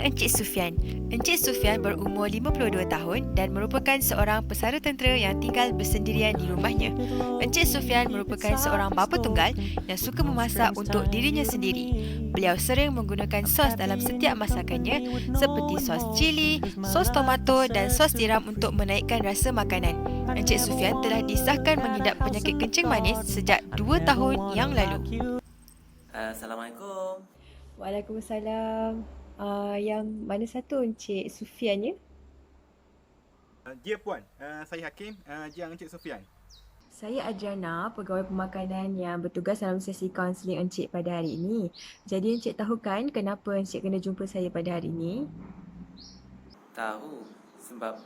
Encik Sufian. Encik Sufian berumur 52 tahun dan merupakan seorang pesara tentera yang tinggal bersendirian di rumahnya. Encik Sufian merupakan seorang bapa tunggal yang suka memasak untuk dirinya sendiri. Beliau sering menggunakan sos dalam setiap masakannya seperti sos cili, sos tomato dan sos tiram untuk menaikkan rasa makanan. Encik Sufian telah disahkan mengidap penyakit kencing manis sejak 2 tahun yang lalu. Assalamualaikum. Waalaikumsalam. Yang mana satu Encik Sufian ya? Ya Puan, saya Hakim, Jiang Encik Sufian. Saya Adriana, pegawai pemakanan yang bertugas dalam sesi kaunseling Encik pada hari ini. Jadi Encik tahu kan kenapa Encik kena jumpa saya pada hari ini? Tahu sebab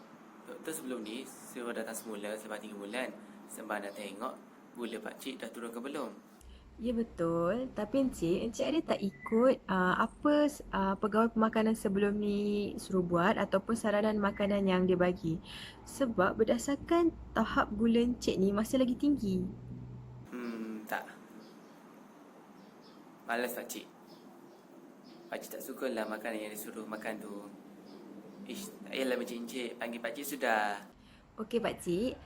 doktor sebelum ni suruh datang semula selepas 3 bulan sebab nak tengok gula pakcik dah turun ke belum. Ya betul, tapi Encik ada tak ikut pegawai pemakanan sebelum ni suruh buat ataupun saranan makanan yang dia bagi? Sebab berdasarkan tahap gula Encik ni masih lagi tinggi. Tak. Malas pakcik. Pakcik tak sukalah makanan yang disuruh makan tu. Tak payahlah mencik-encik, panggil pakcik sudah. Okey Pakcik,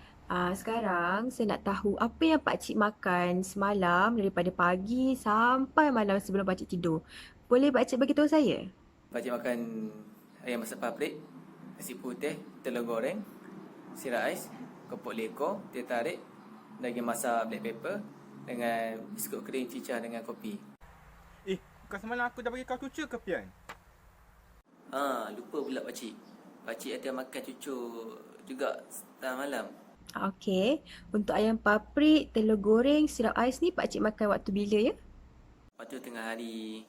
sekarang saya nak tahu apa yang Pakcik makan semalam daripada pagi sampai malam sebelum Pakcik tidur. Boleh Pakcik bagi tahu saya? Pakcik makan ayam masak paprik, nasi putih, telur goreng, sirap ais, keropok lekor, teh tarik, daging masak black pepper dengan biskut kering cicah dengan kopi. Bukan semalam aku dah bagi kau cucu ke Pian? Lupa pula pakcik. Pakcik ada makan cucuk juga setengah malam. Okey, untuk ayam paprik, telur goreng, sirap ais ni Pakcik makan waktu bila ya? Waktu tengah hari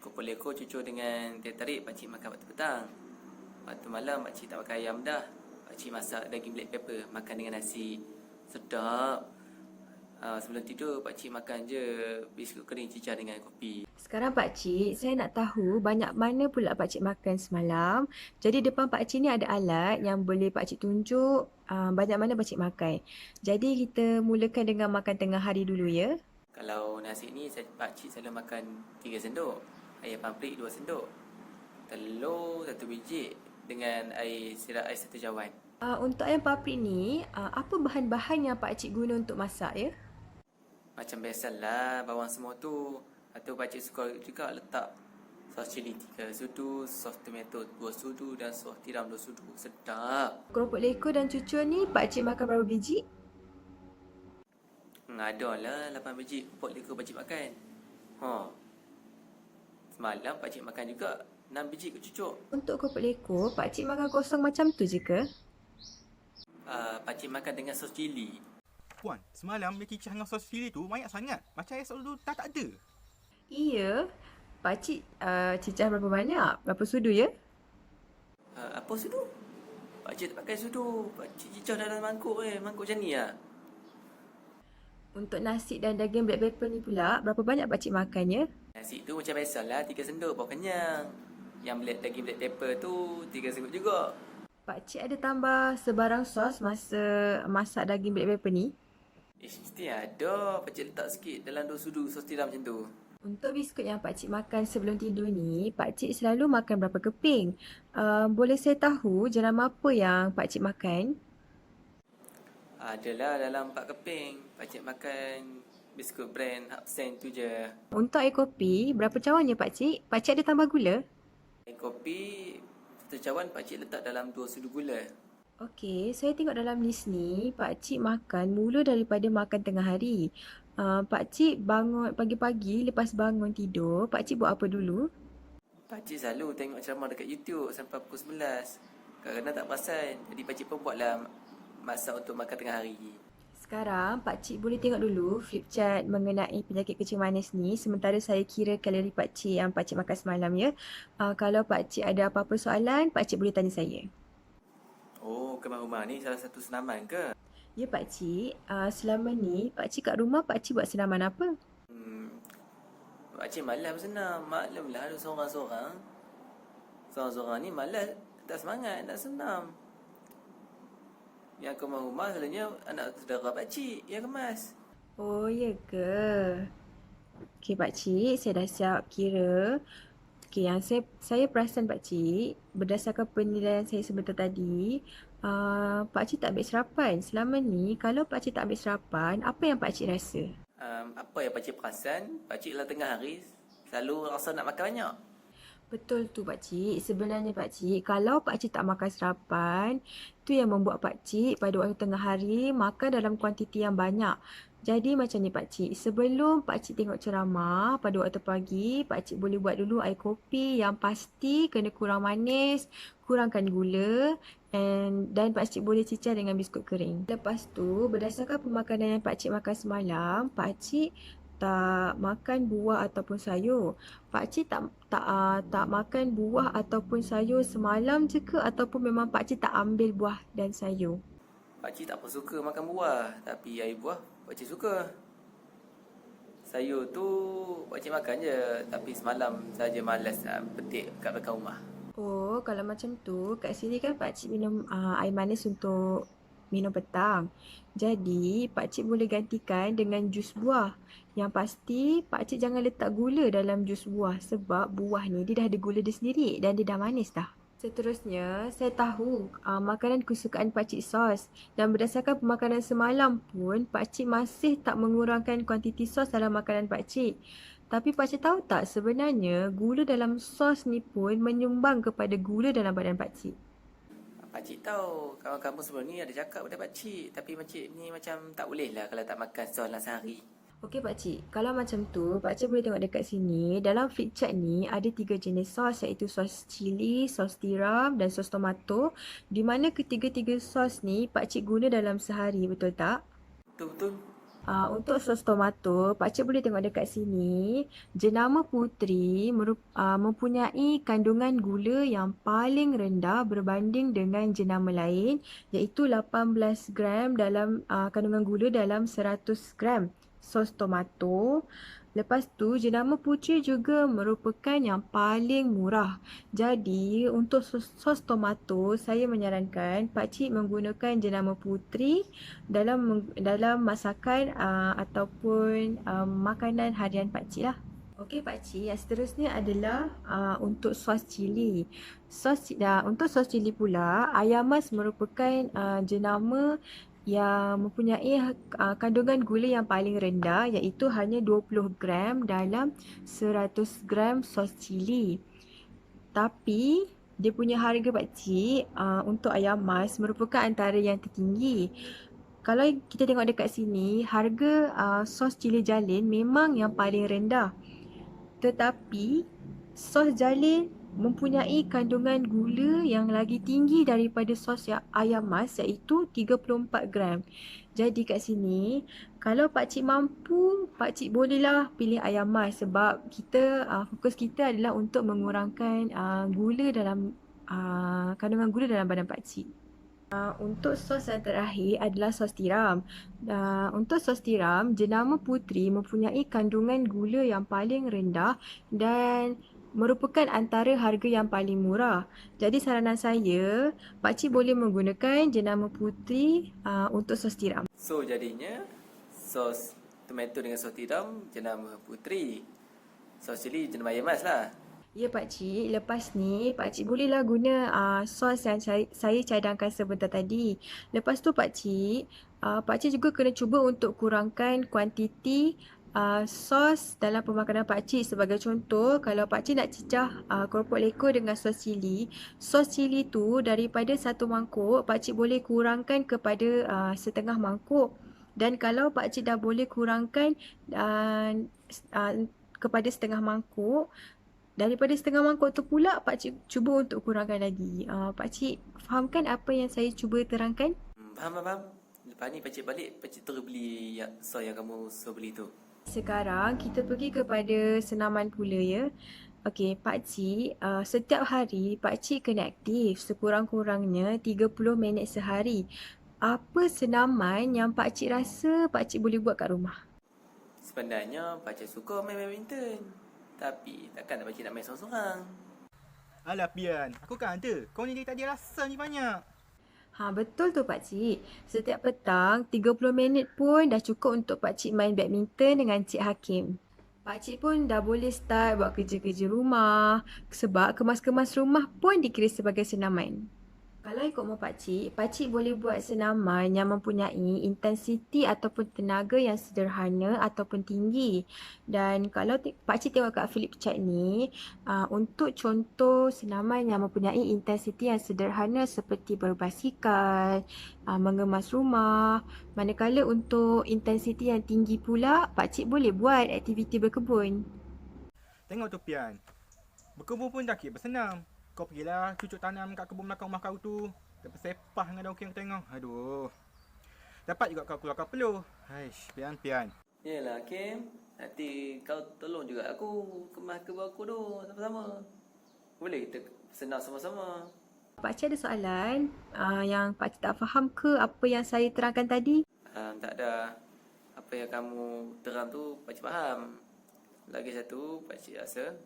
keropok lekor cucuk dengan teh tarik pakcik makan waktu petang. Waktu malam pakcik tak makan ayam dah. Pakcik masak daging black pepper makan dengan nasi. Sedap. Sebelum tidur pakcik makan je biskut kering cicah dengan kopi. Sekarang Pakcik, saya nak tahu banyak mana pula Pakcik makan semalam. Jadi depan Pakcik ni ada alat yang boleh Pakcik tunjuk banyak mana Pakcik makan. Jadi kita mulakan dengan makan tengah hari dulu ya. Kalau nasi ni pakcik selalu makan 3 sendok. Ayam paprik 2 sendok. Telur 1 biji dengan air sirap ais 1 cawan. Untuk ayam paprik ni, apa bahan-bahan yang Pakcik guna untuk masak ya? Macam biasalah bawang semua tu. Atau pakcik suka juga letak sos cili 3 sudu, sos tomato 2 sudu dan sos tiram 2 sudu. Sedap. Keropok lekor dan cucur ni Pakcik makan berapa biji? Ada lah 8 biji keropok lekor pakcik makan. Semalam pakcik makan juga 6 biji kecucuk. Untuk keropok lekor, Pakcik makan kosong macam tu je ke? Pakcik makan dengan sos cili. Puan, semalam dia cicah dengan sos cili tu banyak sangat. Macam air sos tu tak ada. Iya. Pakcik cicah berapa banyak? Berapa sudu ya? Apa sudu? Pakcik tak pakai sudu. Pakcik cicah dalam mangkuk mangkuk macam ni lah. Untuk nasi dan daging black pepper ni pula, berapa banyak Pakcik makan ya? Nasi tu macam biasalah 3 sendok bawa kenyang. Yang daging black pepper tu 3 sendok juga. Pakcik ada tambah sebarang sos masa masak daging black pepper ni? Mesti ada. Pakcik letak sikit dalam 2 sudu sos tiram macam tu. Untuk biskut yang Pakcik makan sebelum tidur ni, Pakcik selalu makan berapa keping? Boleh saya tahu jenama apa yang Pakcik makan? Adalah dalam 4 keping. Pakcik makan biskut brand Hapsen tu je. Untuk air kopi, berapa cawan ya Pakcik? Pakcik ada tambah gula? Air kopi 1 cawan pakcik letak dalam 2 sudu gula. Okey, saya tengok dalam list ni, Pakcik makan mula daripada makan tengah hari. Pakcik bangun pagi-pagi, lepas bangun tidur, Pakcik buat apa dulu? Pakcik selalu tengok ceramah dekat YouTube sampai pukul 11. Kadang-kadang tak perasan. Jadi pakcik pun buatlah masak untuk makan tengah hari. Sekarang, Pakcik boleh tengok dulu flip chart mengenai penyakit kencing manis ni. Sementara saya kira kalori Pakcik yang Pakcik makan semalam ya. Kalau Pakcik ada apa-apa soalan, Pakcik boleh tanya saya. Kemah rumah ni salah satu senaman ke? Ya Pakcik, selama ni Pakcik kat rumah Pakcik buat senaman apa? Pakcik malas bersenam. Maklumlah ada seorang-seorang. Seorang-seorang ni malas, tak semangat nak senam. Yang kemas rumah selalunya anak saudara pakcik yang kemas. Oh, ya ke? Okey Pakcik, saya dah siap kira. Okey, yang saya perasan pakcik, berdasarkan penilaian saya sebentar tadi, pakcik tak ambil sarapan. Selama ni, kalau pakcik tak ambil sarapan, apa yang pakcik rasa? Apa yang pakcik perasan, pakcik dalam tengah hari selalu rasa nak makan banyak. Betul tu pakcik. Sebenarnya pakcik, kalau pakcik tak makan sarapan, tu yang membuat pakcik pada waktu tengah hari makan dalam kuantiti yang banyak. Jadi macam ni pakcik, sebelum pakcik tengok ceramah pada waktu pagi, pakcik boleh buat dulu air kopi yang pasti kena kurang manis, kurangkan gula dan pakcik boleh cicah dengan biskut kering. Lepas tu, berdasarkan pemakanan yang pakcik makan semalam, pakcik tak makan buah ataupun sayur. Pakcik tak makan buah ataupun sayur semalam je ke ataupun memang pakcik tak ambil buah dan sayur? Pakcik tak apa suka makan buah, tapi air buah pakcik suka. Sayur tu pakcik makan je, tapi semalam saja malas nak petik kat belakang rumah. Oh, kalau macam tu, kat sini kan pakcik minum air manis untuk minum petang. Jadi, pakcik boleh gantikan dengan jus buah. Yang pasti, pakcik jangan letak gula dalam jus buah sebab buah ni dia dah ada gula dia sendiri dan dia dah manis dah. Seterusnya, saya tahu makanan kesukaan pakcik sos dan berdasarkan pemakanan semalam pun, pakcik masih tak mengurangkan kuantiti sos dalam makanan pakcik. Tapi pakcik tahu tak sebenarnya gula dalam sos ni pun menyumbang kepada gula dalam badan pakcik. Pakcik tahu, kawan kamu sebelum ni ada cakap pada pakcik, tapi pakcik ni macam tak boleh lah kalau tak makan sos dalam sehari. Okey pakcik, kalau macam tu, pakcik boleh tengok dekat sini. Dalam flip chart ni ada 3 jenis sos iaitu sos cili, sos tiram dan sos tomato. Di mana ketiga-tiga sos ni pakcik guna dalam sehari, betul tak? Betul-betul. Untuk sos tomato, pakcik boleh tengok dekat sini. Jenama puteri mempunyai kandungan gula yang paling rendah berbanding dengan jenama lain iaitu 18 gram dalam kandungan gula dalam 100 gram sos tomato. Lepas tu, jenama puteri juga merupakan yang paling murah. Jadi, untuk sos tomato, saya menyarankan pakcik menggunakan jenama puteri dalam masakan ataupun makanan harian pakcik lah. Okey pakcik, yang seterusnya adalah untuk sos cili. Untuk sos cili pula, ayam mas merupakan jenama yang mempunyai kandungan gula yang paling rendah iaitu hanya 20 gram dalam 100 gram sos cili. Tapi dia punya harga pakcik untuk ayam mas merupakan antara yang tertinggi. Kalau kita tengok dekat sini, harga sos cili jalin memang yang paling rendah. Tetapi sos jalin mempunyai kandungan gula yang lagi tinggi daripada sos ayam mas iaitu 34 gram. Jadi kat sini, kalau pakcik mampu, pakcik bolehlah pilih ayam mas sebab fokus kita adalah untuk mengurangkan gula dalam kandungan gula dalam badan pakcik. Untuk sos yang terakhir adalah sos tiram. Untuk sos tiram, jenama puteri mempunyai kandungan gula yang paling rendah dan merupakan antara harga yang paling murah. Jadi saranan saya, pakcik boleh menggunakan jenama puteri untuk sos tiram. So jadinya sos tomato dengan sos tiram jenama puteri, sos cili jenama ayam mas lah. Ya pakcik, lepas ni pakcik bolehlah guna sos yang saya cadangkan sebentar tadi. Lepas tu pakcik juga kena cuba untuk kurangkan kuantiti sos dalam pemakanan pakcik. Sebagai contoh, kalau pakcik nak cicah keropok leko dengan sos cili tu daripada satu mangkuk, pakcik boleh kurangkan kepada setengah mangkuk. Dan kalau pakcik dah boleh kurangkan kepada setengah mangkuk, daripada setengah mangkuk tu pula pakcik cuba untuk kurangkan lagi. Pakcik fahamkan apa yang saya cuba terangkan? Faham. Lepas ni pakcik balik, pakcik terus beli sos yang kamu suruh beli tu. Sekarang kita pergi kepada senaman pula ya. Okey, pakcik, setiap hari pakcik kena aktif sekurang-kurangnya 30 minit sehari. Apa senaman yang pakcik rasa pakcik boleh buat kat rumah? Sebenarnya pakcik suka main badminton, tapi takkan pakcik nak main seorang-seorang. Alah Pian, aku kan ada. Kau ni dari tadi rasa ni banyak. Betul tu pakcik. Setiap petang 30 minit pun dah cukup untuk pakcik main badminton dengan Cik Hakim. Pakcik pun dah boleh start buat kerja-kerja rumah sebab kemas-kemas rumah pun dikira sebagai senaman. Kalau ikut mau pakcik boleh buat senaman yang mempunyai intensiti ataupun tenaga yang sederhana ataupun tinggi. Dan kalau pakcik tengok kat flip chart ni, untuk contoh senaman yang mempunyai intensiti yang sederhana seperti berbasikal, mengemas rumah. Manakala untuk intensiti yang tinggi pula, pakcik boleh buat aktiviti berkebun. Tengok tu Pian. Berkebun pun dah kira bersenam. Kau pergilah cucuk tanam kat kebun belakang rumah kau tu. Lepas sepah dengan daun kering tengok. Aduh. Dapat juga kau keluarkan peluh. Haish, Pian. Yelah Kim, nanti kau tolong juga aku kemas kebun aku tu sama-sama. Boleh kita senam sama-sama. Pakcik ada soalan yang pakcik tak faham ke apa yang saya terangkan tadi? Tak ada. Apa yang kamu terang tu pakcik faham. Lagi satu, pakcik rasa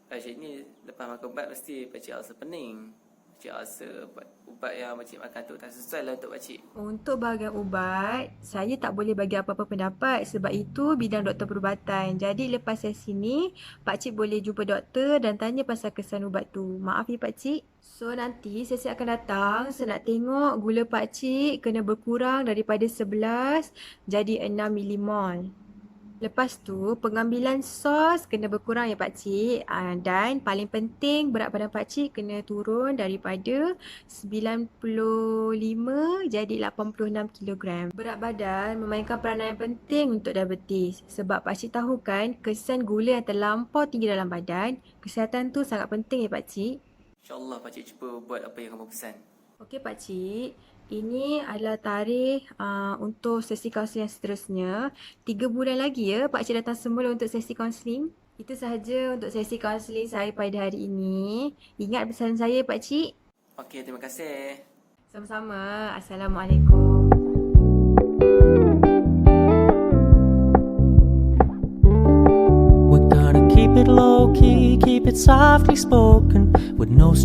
pakcik ni lepas makan ubat mesti pakcik rasa pening. Pakcik rasa ubat yang pakcik makan tu tak sesuai lah untuk pakcik. Untuk bahagian ubat, saya tak boleh bagi apa-apa pendapat sebab itu bidang doktor perubatan. Jadi lepas sesi ni, pakcik boleh jumpa doktor dan tanya pasal kesan ubat tu. Maaf ya pakcik. So nanti sesi akan datang, saya nak tengok gula pakcik kena berkurang daripada 11 jadi 6 milimol. Lepas tu, pengambilan sos kena berkurang ya pakcik. Dan paling penting, berat badan pakcik kena turun daripada 95 jadi 86 kg. Berat badan memainkan peranan yang penting untuk diabetes. Sebab pakcik tahu kan, kesan gula yang terlampau tinggi dalam badan, kesihatan tu sangat penting ya pakcik. InsyaAllah pakcik cuba buat apa yang kamu pesan. Okey pakcik, ini adalah tarikh untuk sesi kaunseling yang seterusnya. 3 bulan lagi ya pakcik datang semula untuk sesi kaunseling. Itu sahaja untuk sesi kaunseling saya pada hari ini. Ingat pesan saya pakcik. Okey, terima kasih. Sama-sama. Assalamualaikum. We're gonna keep it low key, keep it softly spoken with no